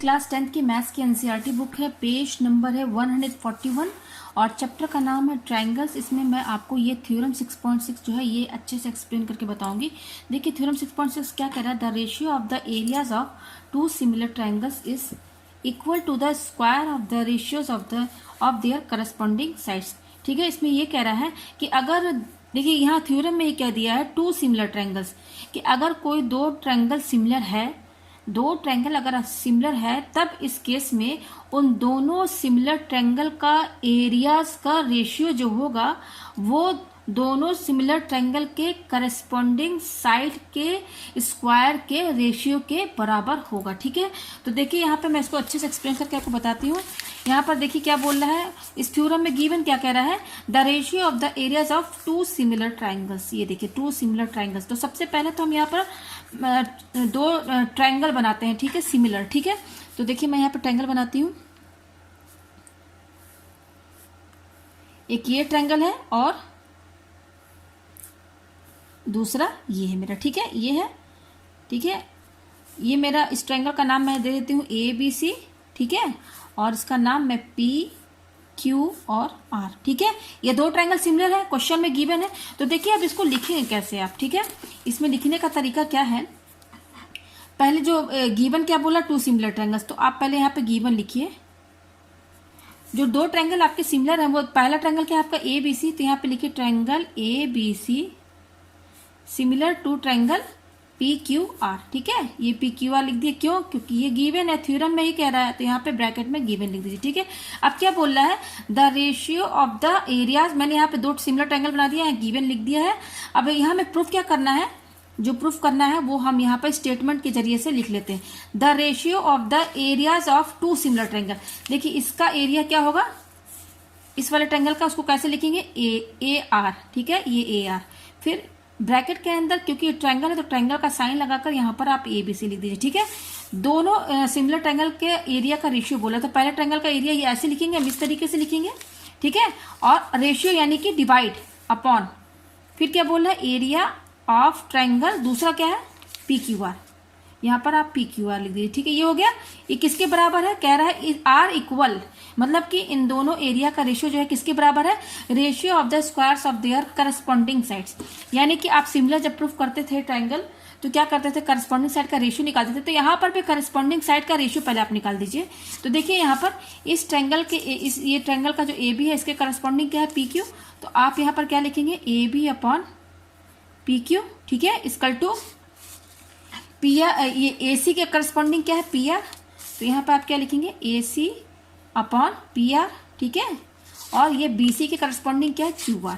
Class 10th की maths की NCERT book है, पेज नंबर है 141 और चैप्टर का नाम है ट्रायंगल्स। इसमें मैं आपको ये थ्योरम 6.6 जो है ये अच्छे से एक्सप्लेन करके बताऊंगी। देखिए थ्योरम 6.6 क्या कह रहा है, the ratio of the areas of two similar triangles is equal to the square of the ratios of their corresponding sides. ठीक है, इसमें ये कह रहा है कि अगर देखिए यहाँ थ्योरम में ये कह दिया है टू सिमिलर ट्रायंगल्स, कि अगर कोई दो ट्रायंगल सिमिलर है, दो ट्रायंगल अगर सिमिलर है तब इस केस में उन दोनों सिमिलर ट्रायंगल का एरियाज का रेशियो जो होगा वो दोनों सिमिलर ट्रायंगल के करस्पॉन्डिंग साइड के स्क्वायर के रेशियो के बराबर होगा। ठीक है, तो देखिए यहाँ पे मैं इसको अच्छे से एक्सप्लेन करके आपको बताती हूँ। यहाँ पर देखिए क्या बोल रहा है, इस थ्योरम में गिवन क्या कह रहा है, the ratio of the areas of two similar triangles. ये देखिए टू सिमिलर ट्रायंगल्स, तो सबसे पहले तो हम यहाँ पर दो ट्रायंगल बनाते हैं। ठीक है, सिमिलर। ठीक है, तो देखिए मैं यहाँ पर ट्रायंगल बनाती हूँ। एक ये ट्रायंगल है और दूसरा ये है मेरा। ठीक है, ये है। ठीक है, ये मेरा इस ट्रायंगल का नाम मैं दे देती हूँ ABC। ठीक है, और इसका नाम मैं P Q और R। ठीक है, ये दो ट्रायंगल सिमिलर है, क्वेश्चन में गिवन है। तो देखिए अब इसको लिखेंगे कैसे आप। ठीक है, इसमें लिखने का तरीका क्या है, पहले जो गिवन क्या बोला, टू सिमिलर ट्रायंगल्स, तो आप पहले यहाँ पे गिवन लिखिए। जो दो ट्रायंगल आपके सिमिलर है वो पहला ट्रायंगल क्या है आपका ABC, तो यहाँ पे लिखिए triangle ABC similar to triangle PQR। ठीक है, ये PQR लिख दिए, क्यों, क्योंकि ये गिवन है, थ्योरम में ही कह रहा है, तो यहाँ पे ब्रैकेट में गिवन लिख दीजिए। ठीक है, अब क्या बोल रहा है, the ratio of the areas, मैंने यहाँ पे दो सिमिलर ट्रायंगल बना दिया है, गिवन लिख दिया है। अब यहाँ में प्रूफ क्या करना है, जो प्रूफ करना है वो हम यहाँ पर स्टेटमेंट के जरिए से लिख लेते हैं। The ratio of the areas of two similar triangle, देखिए इसका एरिया क्या होगा, इस वाले ट्रायंगल का, उसको कैसे लिखेंगे, AR। ठीक है, ये AR, फिर ब्रैकेट के अंदर क्योंकि ट्रायंगल है तो ट्रायंगल का साइन लगाकर यहाँ पर आप ABC लिख दीजिए। ठीक है, दोनों सिमिलर ट्रायंगल के एरिया का रेशियो बोला, तो पहले ट्रायंगल का एरिया ये ऐसे लिखेंगे, हम इस तरीके से लिखेंगे। ठीक है, और रेशियो यानी कि डिवाइड अपॉन, फिर क्या बोल रहा है, एरिया ऑफ ट्रायंगल, दूसरा क्या है PQR, यहाँ पर आप PQR लिख दीजिए। ठीक है, ये हो गया। ये किसके बराबर है, कह रहा है R इक्वल, मतलब कि इन दोनों एरिया का रेशियो जो है किसके बराबर है, ratio of the squares of their corresponding sides. यानी कि आप सिमिलर जब प्रूफ करते थे ट्रायंगल तो क्या करते थे, करस्पॉन्डिंग साइड का रेशियो निकालते थे, तो यहाँ पर भी करस्पॉन्डिंग साइड का रेशियो पहले आप निकाल दीजिए। तो देखिए यहाँ पर इस ट्रायंगल के ये ट्रायंगल का जो AB है इसके करस्पॉन्डिंग क्या है PQ, तो आप यहाँ पर क्या लिखेंगे, AB अपॉन PQ। ठीक है, इक्वल टू PR, ये AC के करस्पॉन्डिंग क्या है PR, तो यहाँ पर आप क्या लिखेंगे, AC अपॉन PR। ठीक है, और ये BC के करस्पॉन्डिंग क्या है QR,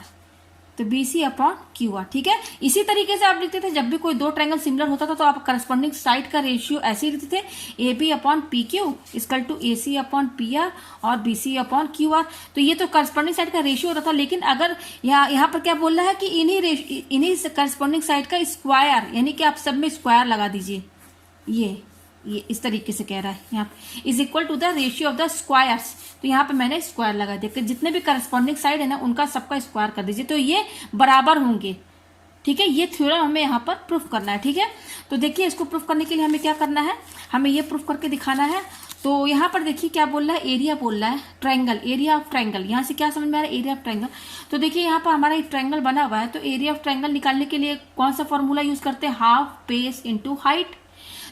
तो BC अपॉन QR। ठीक है, इसी तरीके से आप लिखते थे जब भी कोई दो ट्रायंगल सिमिलर होता था तो आप करस्पॉन्डिंग साइड का रेशियो ऐसे ही लिखते थे, AB upon PQ equal to AC upon PR और BC अपॉन QR। तो ये तो करस्पॉन्डिंग साइड का रेशियो होता था, लेकिन अगर यहाँ पर क्या बोल रहा है कि इन्हीं करस्पॉन्डिंग साइड का स्क्वायर, यानी कि आप सब में स्क्वायर लगा दीजिए। ये इस तरीके से कह रहा है, यहाँ is equal to the ratio of the squares, तो यहाँ पे मैंने स्क्वायर लगा दिया कि जितने भी करस्पॉन्डिंग साइड है ना उनका सबका स्क्वायर कर दीजिए, तो ये बराबर होंगे। ठीक है, ये थ्योरम हमें यहाँ पर प्रूफ करना है। ठीक है, तो देखिए इसको प्रूफ करने के लिए हमें क्या करना है, हमें ये प्रूफ करके दिखाना है। तो यहाँ पर देखिए क्या बोल रहा है, एरिया बोल रहा है ट्रायंगल, एरिया ऑफ ट्रायंगल, यहाँ से क्या समझ में आ रहा है, एरिया ऑफ ट्रायंगल। तो देखिए यहाँ पर हमारा एक ट्रायंगल बना हुआ है, तो एरिया ऑफ ट्रायंगल निकालने के लिए कौन सा फॉर्मूला यूज करते हैं, हाफ बेस इंटू हाइट।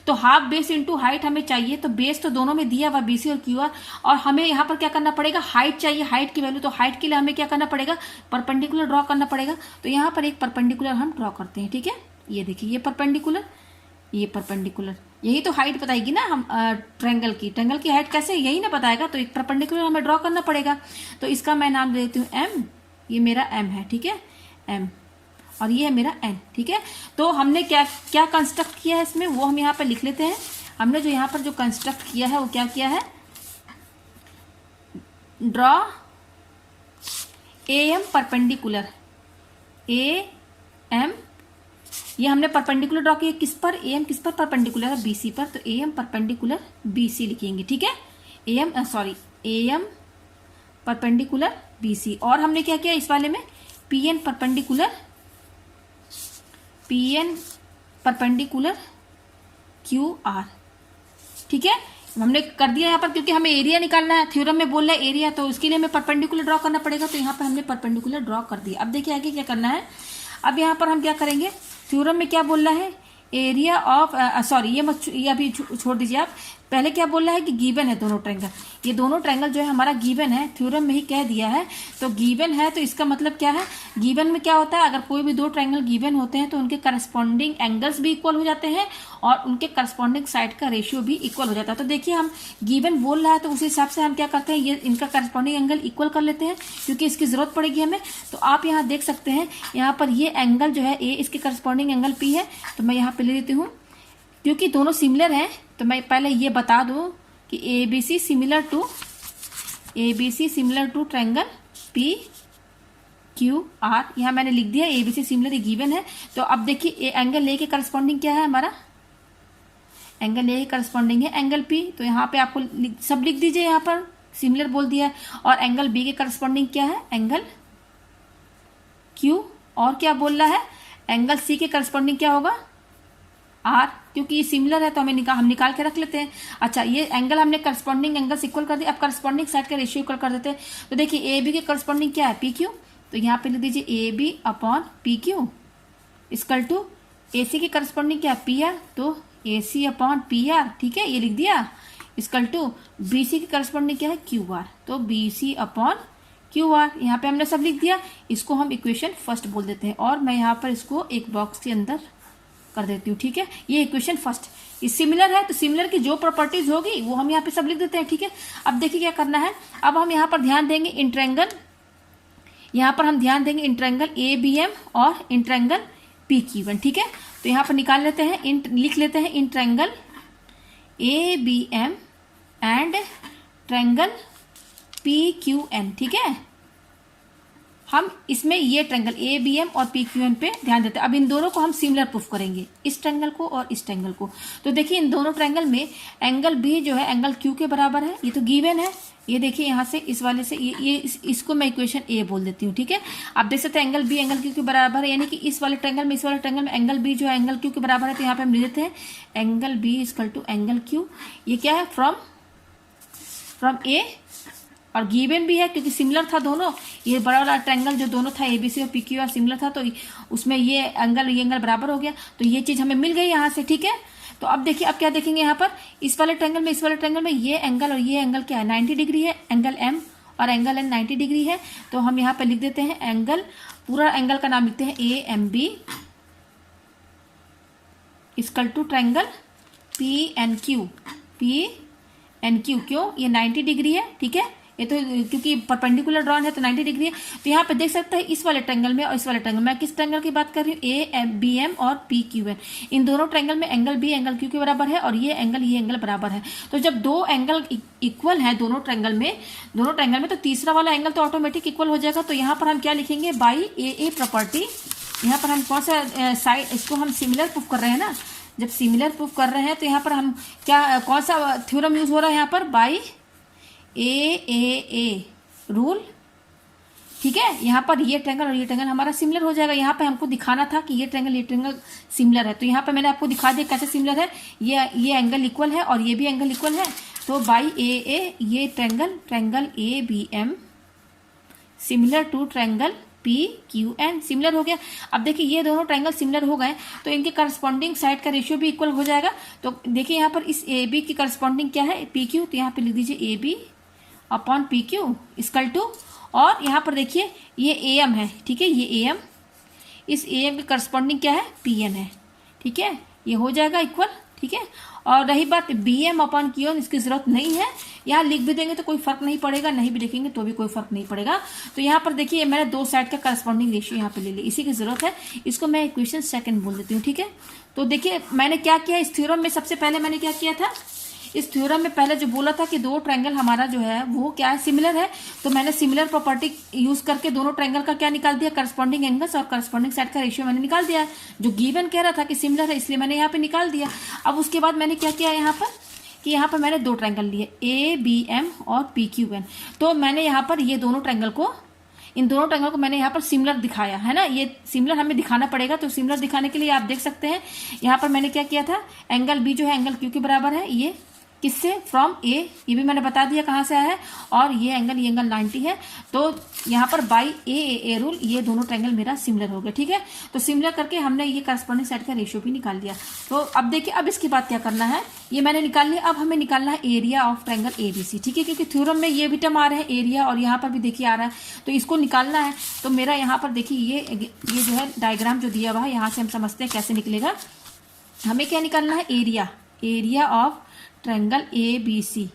तो हाफ बेस इंटू हाइट हमें चाहिए, तो बेस तो दोनों में दिया हुआ BC और QR, और हमें यहाँ पर क्या करना पड़ेगा, हाइट चाहिए, हाइट की वैल्यू, तो हाइट के लिए हमें क्या करना पड़ेगा, परपेंडिकुलर ड्रॉ करना पड़ेगा। तो यहाँ पर एक परपेंडिकुलर हम ड्रॉ करते हैं। ठीक है, ये देखिए ये परपेंडिकुलर, ये परपेंडिकुलर, यही तो हाइट बताएगी ना हम ट्रायंगल की हाइट कैसे, यही ना बताएगा, तो एक परपेंडिकुलर हमें ड्रॉ करना पड़ेगा। तो इसका मैं नाम दे देती हूँ M, ये मेरा M है। ठीक है, M, और ये है मेरा N। ठीक है, तो हमने क्या क्या कंस्ट्रक्ट किया है इसमें वो हम यहाँ पर लिख लेते हैं। हमने जो यहाँ पर जो कंस्ट्रक्ट किया है वो क्या किया है, ड्रॉ AM परपेंडिकुलर, AM, ये हमने परपेंडिकुलर ड्रॉ किया किस पर, AM किस पर परपेंडिकुलर है, BC पर, तो AM परपेंडिकुलर BC लिखेंगे। ठीक है, AM परपेंडिकुलर BC, और हमने क्या किया इस वाले में, PN परपेंडिकुलर QR। ठीक है, हमने कर दिया यहाँ पर, क्योंकि हमें एरिया निकालना है, थ्योरम में बोल रहा है एरिया, तो उसके लिए हमें परपेंडिकुलर ड्रॉ करना पड़ेगा। तो यहाँ पर हमने परपेंडिकुलर ड्रॉ कर दिया। अब देखिए आगे क्या करना है। अब यहाँ पर हम क्या करेंगे, थ्योरम में क्या बोल रहा है, एरिया ऑफ सॉरी ये अभी छोड़ दीजिए आप। पहले क्या बोल रहा है कि गिवन है दोनों ट्रायंगल, ये दोनों ट्रायंगल जो है हमारा गिवन है, थ्योरम में ही कह दिया है। तो गिवन है तो इसका मतलब क्या है, गिवन में क्या होता है, अगर कोई भी दो ट्रायंगल गिवन होते हैं तो उनके करस्पॉन्डिंग एंगल्स भी इक्वल हो जाते हैं और उनके करस्पॉन्डिंग साइड का रेशियो भी इक्वल हो जाता है। तो देखिए हम गिवन बोल रहा है तो उस हिसाब से हम क्या करते हैं, ये इनका करस्पॉन्डिंग एंगल इक्वल कर लेते हैं, क्योंकि इसकी जरूरत पड़ेगी हमें। तो आप यहाँ देख सकते हैं, यहाँ पर ये एंगल जो है ए, इसके करस्पॉन्डिंग एंगल पी है। तो मैं यहाँ पे ले लेती हूँ, क्योंकि दोनों सिमिलर हैं तो मैं पहले ये बता दूं कि A B C similar to triangle P Q R. यहाँ मैंने लिख दिया ए बी सी सिमिलर, ये गिवन है। तो अब देखिए एंगल ए के करस्पॉन्डिंग क्या है, हमारा एंगल ए के करस्पॉन्डिंग है एंगल पी। तो यहाँ पे आपको सब लिख दीजिए, यहाँ पर सिमिलर बोल दिया है। और एंगल बी के करस्पॉन्डिंग क्या है, एंगल क्यू। और क्या बोल रहा है, एंगल सी के करस्पॉन्डिंग क्या होगा, आर, क्योंकि ये सिमिलर है तो हम निकाल के रख लेते हैं। अच्छा, ये एंगल हमने करस्पॉन्डिंग एंगल्स इक्वल कर दिया। अब करस्पॉन्डिंग साइड का रेशियो इक्वल कर देते हैं। तो देखिए ए बी के करस्पॉन्डिंग क्या है, पी क्यू। तो यहाँ पे लिख दीजिए A B upon P Q equal to A C के करस्पॉन्डिंग क्या है, पी आर। तो A C upon P R, ठीक है, ये लिख दिया। इक्वल टू बी सी के करस्पॉन्डिंग क्या है, क्यू आर। तो B C upon Q R, यहाँ पे हमने सब लिख दिया। इसको हम इक्वेशन फर्स्ट बोल देते हैं और मैं यहाँ पर इसको एक बॉक्स के अंदर कर देती हूँ, ठीक है। ये इक्वेशन फर्स्ट, ये सिमिलर है तो सिमिलर की जो प्रॉपर्टीज होगी वो हम यहाँ पे सब लिख देते हैं, ठीक है। अब देखिए क्या करना है, अब हम यहाँ पर ध्यान देंगे इन ट्रायंगल, यहाँ पर हम ध्यान देंगे in triangle A B M और in triangle P Q N, ठीक है। तो यहाँ पर निकाल लेते हैं, लिख लेते हैं in triangle A B M and triangle P Q N, ठीक है। हम इसमें ये ट्रायंगल ए बी एम और पी क्यू एन पे ध्यान देते हैं। अब इन दोनों को हम सिमिलर प्रूफ करेंगे, इस ट्रायंगल को और इस ट्रायंगल को। तो देखिए इन दोनों ट्रायंगल में एंगल बी जो है एंगल क्यू के बराबर है, ये तो गिवन है। ये देखिए यहाँ से इस वाले से इसको मैं इक्वेशन ए बोल देती हूँ, ठीक है। आप देख सकते हैं एंगल बी एंगल क्यू के बराबर है, यानी कि इस वाले ट्रायंगल में एंगल बी जो है एंगल क्यू के बराबर है। तो यहाँ पे हम लिख देते हैं angle B equal to angle Q. ये क्या है, फ्रॉम ए, और गिवन भी है क्योंकि सिमिलर था दोनों। ये बड़ा वाला ट्रायंगल जो दोनों था एबीसी और पीक्यू आर सिमिलर था, तो उसमें ये एंगल बराबर हो गया। तो ये चीज हमें मिल गई यहाँ से, ठीक है। तो अब देखिए, अब क्या देखेंगे यहाँ पर, इस वाले ट्रायंगल में ये एंगल और ये एंगल क्या है, 90 डिग्री है। एंगल एम और एंगल एन 90 डिग्री है। तो हम यहाँ पर लिख देते हैं एंगल, पूरा एंगल का नाम लिखते हैं A M B equal to triangle P N Q. क्यों, ये 90 डिग्री है, ठीक है। ये तो क्योंकि परपेंडिकुलर ड्रॉन है तो 90 डिग्री है। तो यहाँ पे देख सकते हैं इस वाले ट्रायंगल में और इस वाले ट्रायंगल में, मैं किस ट्रायंगल की बात कर रही हूँ, ए बी एम और पी क्यू एन। इन दोनों ट्रायंगल में एंगल बी एंगल क्यू के बराबर है और ये एंगल बराबर है। तो जब दो एंगल इक्वल है दोनों ट्रायंगल में तो तीसरा वाला एंगल तो ऑटोमेटिक इक्वल हो जाएगा। तो यहाँ पर हम क्या लिखेंगे, बाई ए प्रॉपर्टी। यहाँ पर हम कौन सा साइड, इसको हम सिमिलर प्रूफ कर रहे हैं ना। जब सिमिलर प्रूफ कर रहे हैं तो यहाँ पर हम क्या, कौन सा थ्योरम यूज हो रहा है यहाँ पर, बाई ए रूल, ठीक है। यहाँ पर ये ट्रायंगल और ये ट्रायंगल हमारा सिमिलर हो जाएगा। यहाँ पे हमको दिखाना था कि ये ट्रायंगल सिमिलर है, तो यहाँ पे मैंने आपको दिखा दिया कैसे सिमिलर है। ये एंगल इक्वल है और ये भी एंगल इक्वल है। तो बाई ए ये triangle A B M similar to triangle P Q N similar हो गया। अब देखिए ये दोनों ट्रायंगल सिमिलर हो गए तो इनके करस्पॉन्डिंग साइड का रेशियो भी इक्वल हो जाएगा। तो देखिए यहाँ पर इस ए बी की करस्पॉन्डिंग क्या है, पी क्यू। तो यहाँ पे लिख दीजिए A B upon P Q equal to, और यहाँ पर देखिए ये ए एम है, ठीक है। ये ए एम, इस ए एम की करस्पॉन्डिंग क्या है, पी एन है, ठीक है। ये हो जाएगा इक्वल, ठीक है। और रही बात B M upon Q N, इसकी जरूरत नहीं है, यहाँ लिख भी देंगे तो कोई फर्क नहीं पड़ेगा, नहीं भी लिखेंगे तो भी कोई फर्क नहीं पड़ेगा। तो यहाँ पर देखिए मैंने दो साइड का करस्पॉन्डिंग रेशियो यहाँ पे ले लिया, इसी की जरूरत है। इसको मैं इक्वेशन सेकंड बोल देती हूँ, ठीक है। तो देखिए मैंने क्या किया इस थ्योरम में, सबसे पहले मैंने क्या किया था, इस थ्योरम में पहले जो बोला था कि दो ट्रायंगल हमारा जो है वो क्या है, सिमिलर है। तो मैंने सिमिलर प्रॉपर्टी यूज करके दोनों ट्रायंगल का क्या निकाल दिया, करस्पॉन्डिंग एंगल्स और करस्पॉन्डिंग साइड का रेशियो मैंने निकाल दिया। जो गिवन कह रहा था कि सिमिलर है इसलिए मैंने यहाँ पे निकाल दिया। अब उसके बाद मैंने क्या किया यहाँ पर कि यहाँ पर मैंने दो ट्रायंगल लिए ए बी एम और पी क्यू एन। तो मैंने यहाँ पर ये दोनों ट्रायंगल को, इन दोनों ट्रायंगल को मैंने यहाँ पर सिमिलर दिखाया है ना। ये सिमिलर हमें दिखाना पड़ेगा, तो सिमिलर दिखाने के लिए आप देख सकते हैं यहाँ पर मैंने क्या किया था, एंगल बी जो है एंगल क्यू के बराबर है, ये किससे? फ्रॉम ए, ये भी मैंने बता दिया कहाँ से आया है, और ये एंगल 90 है। तो यहाँ पर बाई ए रूल ये दोनों ट्रायंगल मेरा सिमिलर हो गया। ठीक है, तो सिमिलर करके हमने ये करस्पॉन्डिंग साइड का रेशियो भी निकाल दिया। तो अब देखिए, अब इसके बाद क्या करना है, ये मैंने निकाल लिया। अब हमें निकालना है एरिया ऑफ ट्रायंगल ABC। ठीक है, क्योंकि थ्योरम में ये भी टर्म आ रहे हैं एरिया, और यहाँ पर भी देखिए आ रहा है, तो इसको निकालना है। तो मेरा यहाँ पर देखिए ये जो है डायग्राम जो दिया हुआ है, यहाँ से हम समझते हैं कैसे निकलेगा। हमें क्या निकालना है? Area of triangle ABC।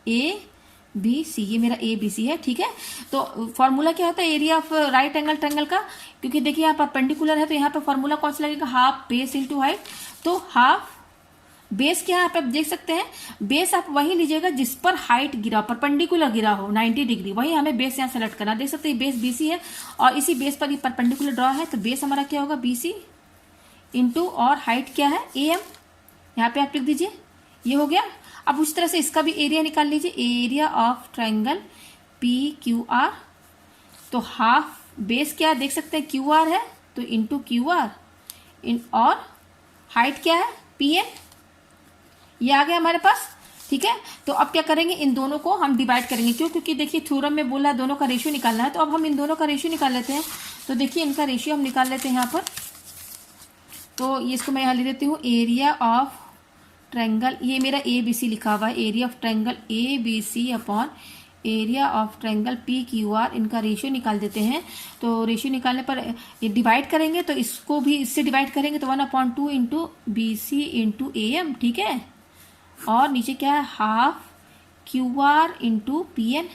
ये मेरा ABC है। ठीक है, तो फॉर्मूला क्या होता है area of right angle triangle का? क्योंकि देखिए यहाँ परपेंडिकुलर है, तो यहाँ पे फॉर्मूला कौन सा लगेगा? Half base into height. तो हाफ बेस क्या है, आप देख सकते हैं, बेस आप वही लीजिएगा जिस पर हाइट गिरा, परपेंडिकुलर गिरा हो 90 डिग्री, वही हमें बेस यहाँ सेलेक्ट करना। देख सकते हैं बेस BC है, और इसी बेस पर ये परपेंडिकुलर ड्रॉ है, तो बेस हमारा क्या होगा? BC इंटू, और हाइट क्या है? AM। यहाँ पे आप लिख दीजिए, ये हो गया। अब उस तरह से इसका भी एरिया निकाल लीजिए, एरिया ऑफ ट्रायंगल PQR। तो हाफ बेस क्या देख सकते हैं? QR है, तो इंटू QR और हाइट क्या है? PN। ये आ गया हमारे पास। ठीक है, तो अब क्या करेंगे, इन दोनों को हम डिवाइड करेंगे। क्यों? क्योंकि देखिए थ्योरम में बोला दोनों का रेशियो निकालना है, तो अब हम इन दोनों का रेशियो निकाल लेते हैं। तो देखिए इनका रेशियो हम निकाल लेते हैं यहाँ पर। तो ये इसको मैं यहाँ ले देती हूँ, एरिया ऑफ ट्रायंगल, ये मेरा ABC लिखा हुआ है, area of triangle ABC upon area of triangle PQR, इनका रेशियो निकाल देते हैं। तो रेशियो निकालने पर ये डिवाइड करेंगे, तो इसको भी इससे डिवाइड करेंगे, तो 1/2 इंटू BC इंटू AM। ठीक है, और नीचे क्या है? हाफ QR इंटू PN,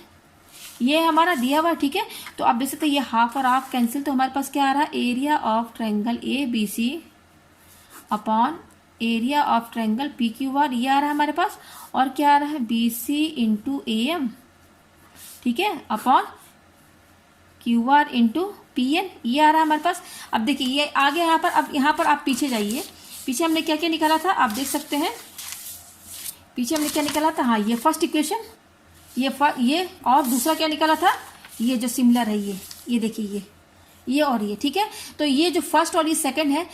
ये हमारा दिया हुआ है। ठीक है, तो आप देख सकते हैं ये हाफ और हाफ कैंसिल, तो हमारे पास क्या आ रहा है? Area of triangle ABC upon area of triangle PQR, ये आ रहा है हमारे पास, और क्या आ रहा है? BC into AM। ठीक है, अपॉन QR इंटू PN, ये आ रहा है हमारे पास। अब देखिए ये आ गया यहाँ पर। अब यहाँ पर आप पीछे जाइए, पीछे हमने क्या क्या निकाला था, आप देख सकते हैं पीछे हमने क्या निकाला था। हाँ, ये फर्स्ट इक्वेशन, ये और दूसरा क्या निकाला था? ये जो सिमिलर है, ये देखिए ये और ये। ठीक है, तो ये जो फर्स्ट और ये सेकंड है,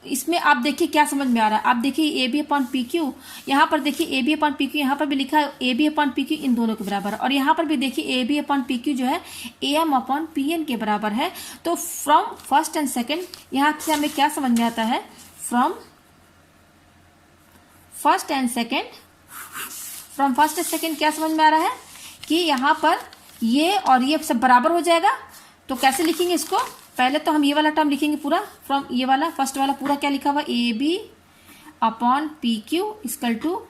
इसमें आप देखिए क्या समझ में आ रहा है। आप देखिए AB अपॉन PQ, यहाँ पर देखिए AB अपॉन PQ, यहाँ पर भी लिखा है AB अपॉन PQ इन दोनों के बराबर है, और यहाँ पर भी देखिए AB अपॉन PQ जो है AM अपॉन PN के बराबर है। तो फ्रॉम फर्स्ट एंड सेकंड यहाँ से हमें क्या समझ में आता है? फ्रॉम फर्स्ट एंड सेकंड क्या समझ में आ रहा है कि यहाँ पर ये और ये सब बराबर हो जाएगा। तो कैसे लिखेंगे इसको? पहले तो हम ये वाला टर्म लिखेंगे पूरा, फ्रॉम ये वाला फर्स्ट वाला पूरा क्या लिखा हुआ? AB upon PQ equal to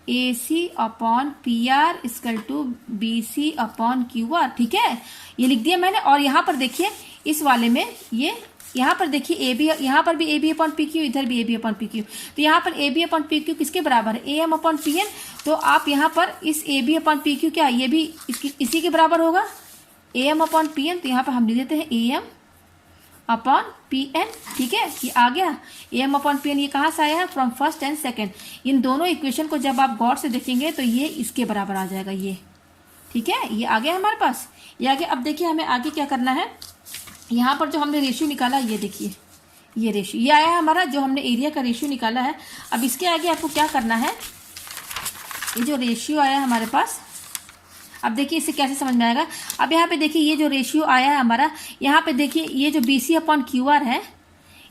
AC upon PR equal to BC upon QR। ठीक है, ये लिख दिया मैंने। और यहाँ पर देखिए इस वाले में ये यहाँ पर देखिए AB, यहाँ पर भी AB अपॉन PQ, इधर भी AB अपॉन PQ। तो यहाँ पर AB अपॉन PQ किसके बराबर है? AM upon PN। तो आप यहाँ पर इस AB अपॉन PQ क्या, ये भी इसी के बराबर होगा, AM अपॉन PN। तो यहाँ पर हम लिख देते हैं AM अपॉन PN। ठीक है, ये आ गया AM अपॉन PN। ये कहाँ से आया है? From first and second. इन दोनों इक्वेशन को जब आप गौर से देखेंगे तो ये इसके बराबर आ जाएगा ये। ठीक है, ये आ गया हमारे पास, ये आ गया। अब देखिए हमें आगे क्या करना है। यहाँ पर जो हमने रेशियो निकाला, ये देखिए ये रेशियो, ये आया है हमारा जो हमने एरिया का रेशियो निकाला है। अब इसके आगे आपको क्या करना है, ये जो रेशियो आया है हमारे पास, अब देखिए इसे कैसे समझ में आएगा। अब यहाँ पे देखिए ये जो रेशियो आया है हमारा, यहाँ पे देखिए ये जो BC अपॉन QR है,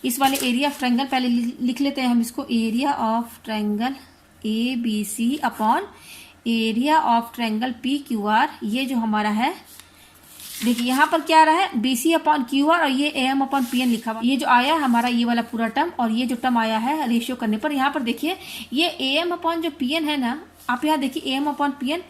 इस वाले एरिया ऑफ ट्रायंगल पहले लिख लेते हैं हम इसको, area of triangle ABC upon area of triangle PQR। ये जो हमारा है देखिए यहाँ पर क्या आ रहा है? BC अपॉन QR, और ये AM अपॉन PN लिखा हुआ। ये जो आया हमारा ये वाला पूरा टर्म, और ये जो टर्म आया है रेशियो करने पर, यहाँ पर देखिए ये AM अपॉन जो PN है ना, आप यहाँ देखिए AM अपॉन PN,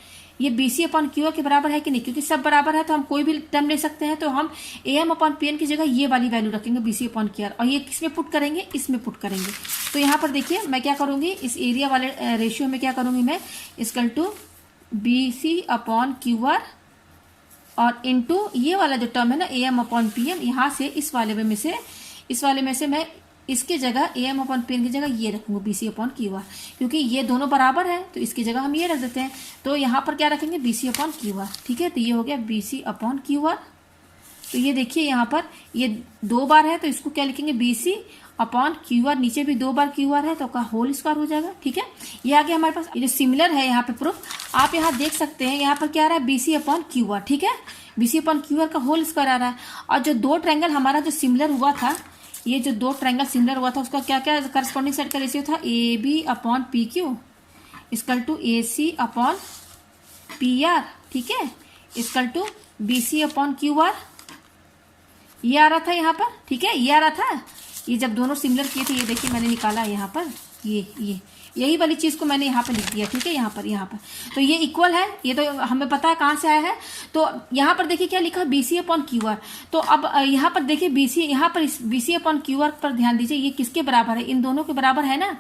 ये BC अपॉन QR के बराबर है कि नहीं? क्योंकि सब बराबर है तो हम कोई भी टर्म ले सकते हैं। तो हम AM अपॉन PN की जगह ये वाली वैल्यू रखेंगे BC अपॉन QR, और ये किसमें पुट करेंगे? इसमें पुट करेंगे। तो यहाँ पर देखिए मैं क्या करूंगी, इस एरिया वाले रेशियो में क्या करूंगी मैं, equal to BC upon QR और इनटू ये वाला जो टर्म है ना AM अपॉन PN, यहाँ से इस वाले में से मैं इसकी जगह AM अपॉन PN की जगह ये रखूंगा BC अपॉन QR, क्योंकि ये दोनों बराबर है तो इसकी जगह हम ये रख देते हैं। तो यहाँ पर क्या रखेंगे? BC upon QR। ठीक है, तो ये हो गया BC अपॉन QR। तो ये देखिए यहाँ पर ये 2 बार है तो इसको क्या लिखेंगे? BC, अपॉन क्यू आर, नीचे भी 2 बार क्यू आर है तो का होल स्क्वायर हो जाएगा। ठीक है, ये आ गया हमारे पास। ये जो सिमिलर है यहाँ पे प्रूफ आप यहाँ देख सकते हैं, यहाँ पर क्या आ रहा है BC अपॉन क्यू आर। ठीक है, BC अपॉन क्यू आर का होल स्क्वायर आ रहा है। और जो 2 ट्रायंगल हमारा जो सिमिलर हुआ था, ये जो 2 ट्रायंगल सिमिलर हुआ था उसका क्या क्या करस्पॉन्डिंग सेट का रेशियो था, AB upon PQ equal to AC upon PR। ठीक है, equal to BC upon QR, ये आ रहा था यहाँ पर। ठीक है, ये आ रहा था। ये जब दोनों सिमिलर किए थे, ये देखिए मैंने निकाला यहाँ पर, ये यही वाली चीज को मैंने यहाँ पर लिख दिया। ठीक है, यहाँ पर तो ये इक्वल है, ये तो हमें पता है कहाँ से आया है। तो यहाँ पर देखिए क्या लिखा, BC अपॉन QR। तो अब यहाँ पर देखिए BC, यहाँ पर BC अपॉन QR पर ध्यान दीजिए, ये किसके बराबर है, इन दोनों के बराबर है ना,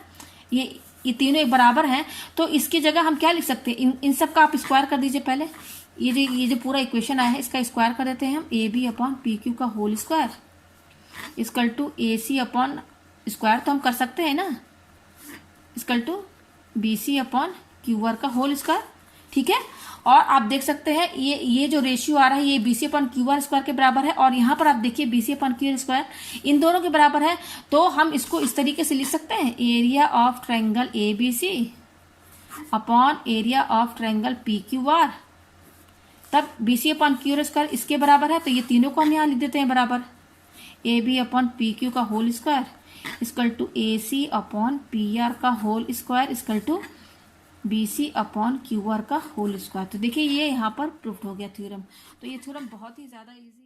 ये तीनों एक बराबर हैं। तो इसकी जगह हम क्या लिख सकते हैं, इन सब का आप स्क्वायर कर दीजिए पहले। ये जो पूरा इक्वेशन आया है इसका स्क्वायर कर देते हैं हम, AB अपॉन PQ का whole square equal to AC upon square तो हम कर सकते हैं ना, equal to BC upon QR का होल स्क्वायर। ठीक है, और आप देख सकते हैं ये जो रेशियो आ रहा है ये BC अपॉन QR स्क्वायर के बराबर है, और यहाँ पर आप देखिए BC अपॉन QR स्क्वायर इन दोनों के बराबर है। तो हम इसको इस तरीके से लिख सकते हैं, area of triangle ABC upon area of triangle PQR। तब BC अपॉन QR स्क्वायर इसके बराबर है, तो ये तीनों को हम यहाँ लिख देते हैं बराबर, AB अपॉन PQ का whole square equal to AC upon PR का whole square equal to BC upon QR का होल स्क्वायर। तो देखिए ये यहाँ पर प्रूफ हो गया थ्योरम। तो ये थ्योरम बहुत ही ज़्यादा इजी